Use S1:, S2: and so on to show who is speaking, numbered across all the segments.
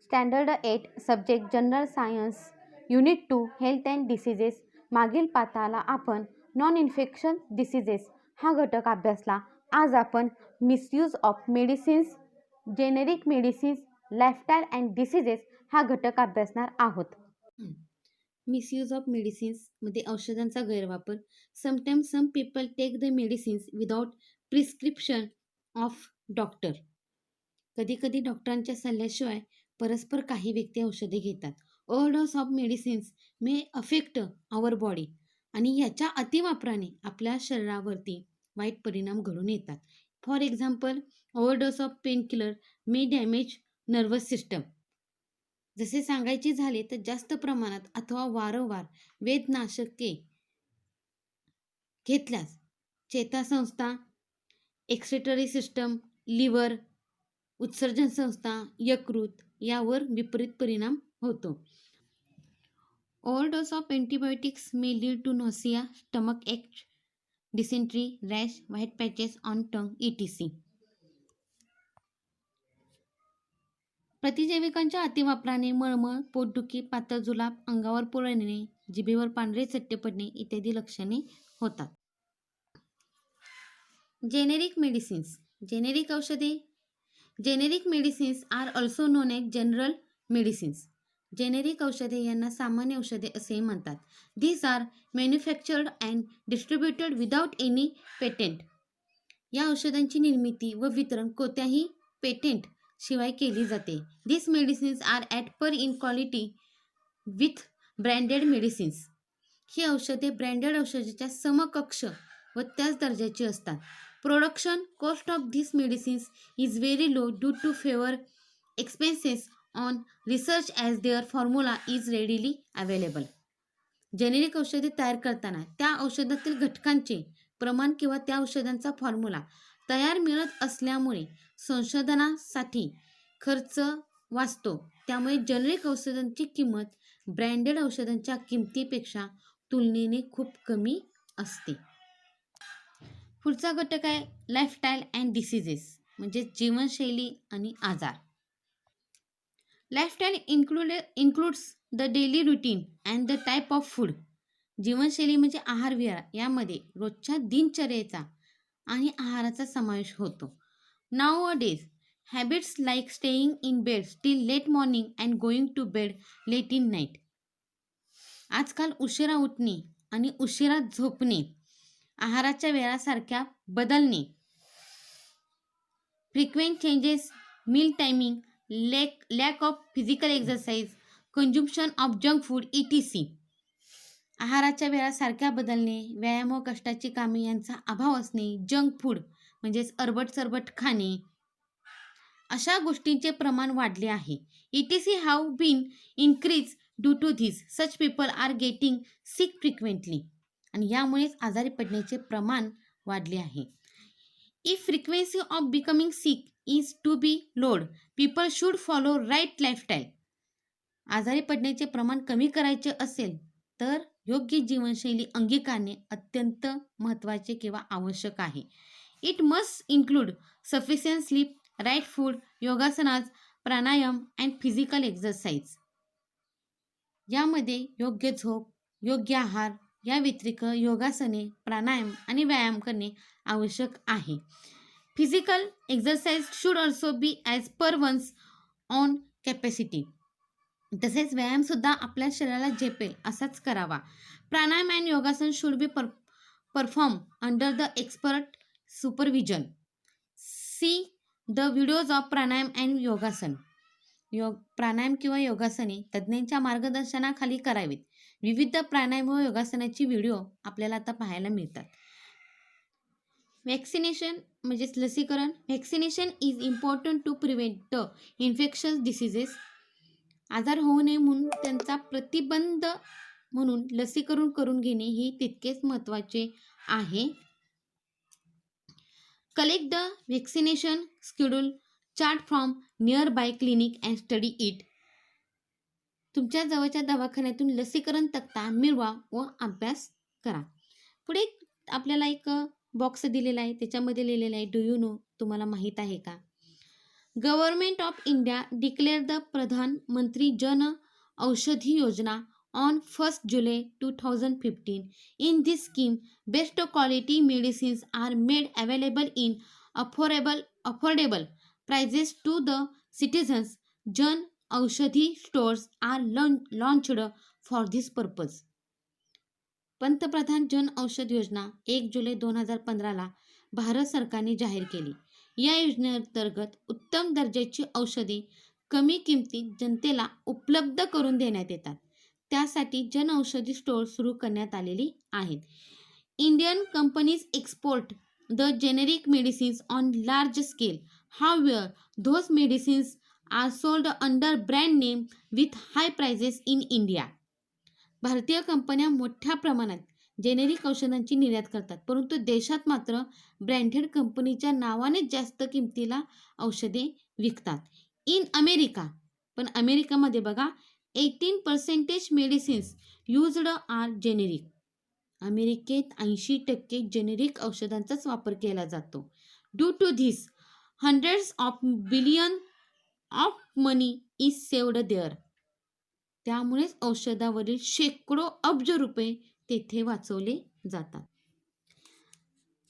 S1: Standard 8 subject general science unit 2 health and diseases मागील पाठाला आपण non infection diseases हा घटक अभ्यासला. आज आपण misuse of medicines, generic medicines, lifestyle and diseases हा घटक अभ्यासणार आहोत.
S2: मिसयूज ऑफ मेडिसिन्समध्ये औषधांचा गैरवापर. Sometimes some people take the medicines without prescription of doctor. कधी कधी डॉक्टरांच्या सल्ल्याशिवाय परस्पर काही व्यक्ती औषधे घेतात. Overdose of medicines may affect our body. आणि याच्या अतिवापराने आपल्या शरीरावरती वाईट परिणाम घडून येतात. For example, overdose of painkiller may damage nervous system. जसे सांगायचे झाले तर जास्त प्रमाणात अथवा वारंवार वेदनाशके घेतल्यास चेतासंस्था, एक्सेटरी सिस्टम, लिव्हर, उत्सर्जन संस्था, यकृत यावर विपरीत परिणाम होतो. Overdose of antibiotics may lead to nausea, stomach ache, dysentery, rash, white patches on tongue etc. प्रतिजैविकांच्या अतिवापराने मळमळ, पोटदुखी, पातळ जुलाब, अंगावर पुरळ येणे, जिभेवर पांढरे चट्टे पडणे इत्यादी लक्षणे होतात. Generic medicines. जेनेरिक औषधे. Generic medicines are also known as general medicines. Generic औषधे यांना सामान्य औषधे असेही म्हणतात. This are manufactured and distributed without any patent. या औषधांची निर्मिती व वितरण कोणत्याही पेटेंट शिवाय केली जाते. These medicines are at par in quality with branded medicines. ही औषधे ब्रँडेड औषधाच्या समकक्ष व त्याच दर्जाची असतात. Production cost of these medicines is very low due to fewer expenses on research as their formula is readily available. Generic औषधे तयार करताना त्या औषधातील घटकांचे प्रमाण किंवा त्या औषधांचा फॉर्म्युला तयार मिळत असल्यामुळे संशोधनासाठी खर्च वाचतो. त्यामुळे जेनेरिक औषधांची किंमत ब्रँडेड औषधांच्या किमतीपेक्षा तुलनेने खूप कमी असते. पुढचा घटक आहे लाईफस्टाईल अँड डिसीजेस, म्हणजे जीवनशैली आणि आजार. Lifestyle includes the daily routine and the type of food. जीवनशैली म्हणजे आहार विहार यामध्ये रोजच्या दिनचर्येचा आणि आहाराचा समावेश होतो. Nowadays habits like staying in bed till late morning and going to bed late in night. आजकाल उशिरा उठणे आणि उशिरा झोपणे, आहाराच्या वेळासारख्या बदलणे, frequent changes, meal timing, lack of physical exercise, consumption of junk food etc. आहाराच्या वेळा सारख्या बदलणे, व्यायाम व कष्टाची कामे यांचा अभाव असणे, जंक फूड म्हणजेच अरबट सरबट खाणे, अशा गोष्टींचे प्रमाण वाढले आहे. etc. Have been increase due to this. Such people are getting sick frequently. आणि यामुळेच आजारी पडण्याचे प्रमाण वाढले आहे. If frequency of becoming sick is to be load, people should follow right lifestyle. आजारी पडण्याचे प्रमाण कमी करायचे असेल तर योग्य जीवनशैली अंगीकारणे अत्यंत महत्त्वाचे किंवा आवश्यक आहे. It must include sufficient sleep, right food, yogasanas, pranayama and physical exercise. यामध्ये योग्य झोप, योग्य आहार या व्यतिरिक्त योगासने, प्राणायाम आणि व्यायाम करणे आवश्यक आहे. Physical exercise should also be as per one's on capacity. तसेच व्यायामसुद्धा आपल्या शरीराला झेपेल असाच करावा. Pranayama and yogasana should be perform under the expert supervision. See the videos of pranayama and yogasana. प्राणायाम किंवा योगासने तज्ज्ञांच्या मार्गदर्शनाखाली करावीत. विविध प्राणायाम व योगासनाची व्हिडिओ आपल्याला आता पाहायला मिळतात. व्हॅक्सिनेशन म्हणजेच लसीकरण. Vaccination is important to prevent the infectious diseases. आजार होऊ नये म्हणून त्यांचा प्रतिबंध म्हणून लसीकरण करून घेणे हे तितकेच महत्त्वाचे आहे. Collect the vaccination schedule chart from near by clinic and study it. तुमच्या जवळच्या दवाखान्यातून लसीकरण तक्ता मिळवा व अभ्यास करा. पुढे आपल्याला एक बॉक्स दिलेला आहे, त्याच्यामध्ये लिहिलेलं आहे डू यू नो. तुम्हाला माहीत आहे का? Government of India declared the Pradhan Mantri Jan Aushadhi Yojana on 1st July 2015. In this scheme, best quality medicines are made available in affordable prices to the citizens. Jan Aushadhi stores are launched for this purpose. पंतप्रधान जन औषध योजना 1 जुलै 2015ला भारत सरकारने जाहीर केली. या योजनेअंतर्गत उत्तम दर्जाची औषधी कमी किमतीत जनतेला उपलब्ध करून देण्यात येतात. त्यासाठी जन औषधी स्टोअर सुरू करण्यात आलेली आहेत. Indian companies export the generic medicines on large scale. However those medicines are sold under brand name with high prices in India. भारतीय कंपन्या मोठ्या प्रमाणात जेनेरिक औषधांची निर्यात करतात, परंतु देशात मात्र ब्रँडेड कंपनीच्या नावानेच जास्त किमतीला औषधे विकतात. इन अमेरिका, पण अमेरिकामध्ये बघा 18% मेडिसिन्स युज्ड आर जेनेरिक. अमेरिकेत 80% जेनेरिक औषधांचाच वापर केला जातो. Due to this hundreds of billion of money is saved there. त्यामुळेच औषधावरील शेकडो अब्ज रुपये तेथे वाचवले जातात.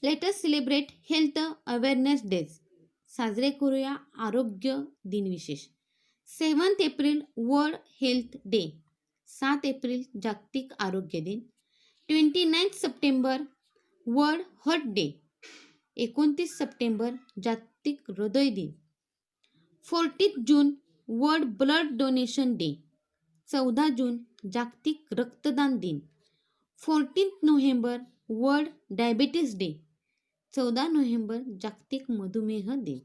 S2: Let us celebrate health awareness days. साजरे करूया आरोग्य दिन विशेष. 7 एप्रिल वर्ल्ड हेल्थ डे. 7 एप्रिल जागतिक आरोग्य दिन. 29 सप्टेंबर वर्ल्ड हार्ट डे. 29 सप्टेंबर जागतिक हृदय दिन. 14 June world blood donation day. 14 जून जागतिक रक्तदान दिन. 14 November world diabetes day. 14 November जागतिक मधुमेह दिन.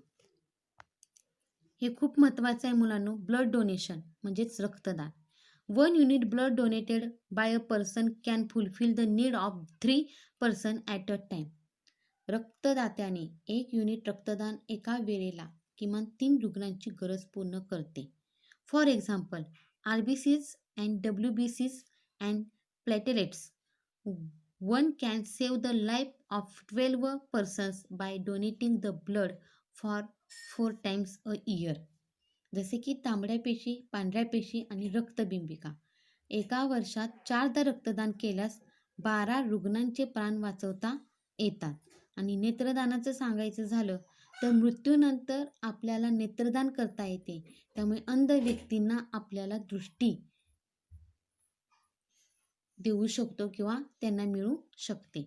S2: हे खूप महत्त्वाचं आहे मुलांनो. ब्लड डोनेशन म्हणजेच रक्तदान. 1 unit blood donated by a person can fulfil the need of 3 person at a time. रक्तदात्याने 1 युनिट रक्तदान एका वेळेला किमान 3 रुग्णांची गरज पूर्ण करते. For example, RBCs and WBCs and platelets. One can save the life of 12 persons by donating the blood for 4 times a year. जसे की तांबड्या पेशी, पांढऱ्या पेशी आणि रक्तबिंबिका. एका वर्षात 4दा रक्तदान केल्यास 12 रुग्णांचे प्राण वाचवता येतात. आणि नेत्रदानाचं सांगायचं झालं तर मृत्यूनंतर आपल्याला नेत्रदान करता येते. त्यामुळे अंध व्यक्तींना आपल्याला दृष्टी देऊ शकतो किंवा त्यांना मिळू शकते.